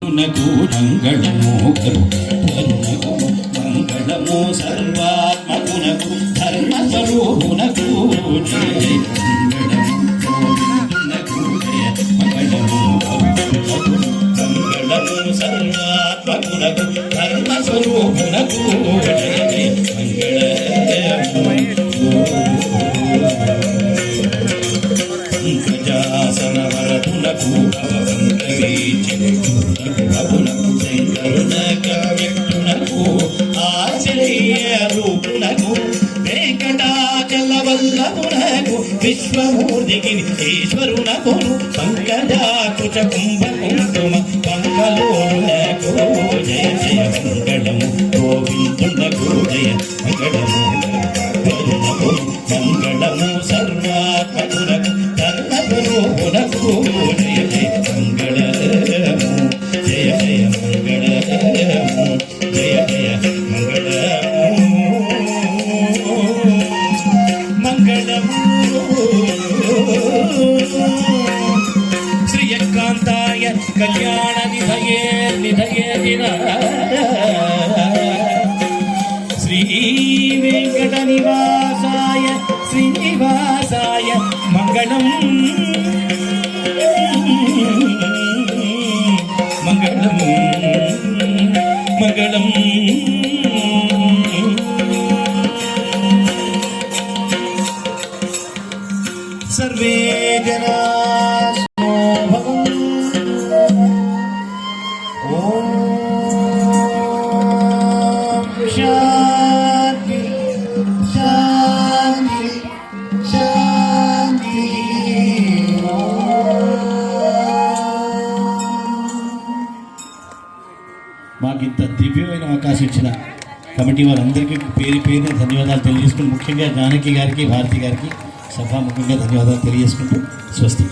మంగళము కరుణకు మంగళము సర్వాత్మకునకు ధర్మస్వరూపునకు మంగళము సర్వాత్మకునకు ధర్మస్వరూపునకు ప్రజాసనవరతునకు భవవంకరీచనకు శంకరునకు ఆశ్చర్య రూపునకు వెంకటాచలవల్లభునకు విశ్వమూర్తికి ఈశ్వరునకు పంకజాకుచ కుంభకుంకుమ పంకలోనునకు జయ జయ మంగళము గోవిందునకు జయ మంగళము మంగళము సర్వాత్మకునకు ధర్మస్వరూపునకు జయ జయ మంగళము జయ జయ మంగళము జయ జయ మంగళము శ్రీయకాంతాయ కళ్యాణ నిధయే నిధయే శ్రీ వెంకట నివాసాయ శ్రీనివాసాయ మంగళం మంగళం మంగళం సర్వే జనా శాంతి శాంతి శాంతి. మాకింత దివ్యమైన అవకాశం ఇచ్చిన కమిటీ వారందరికీ పేరు పేరున ధన్యవాదాలు తెలియజేసుకుంటూ ముఖ్యంగా జానకి గారికి భారతి గారికి సభాముఖంగా ధన్యవాదాలు తెలియజేసుకుంటూ స్వస్తి.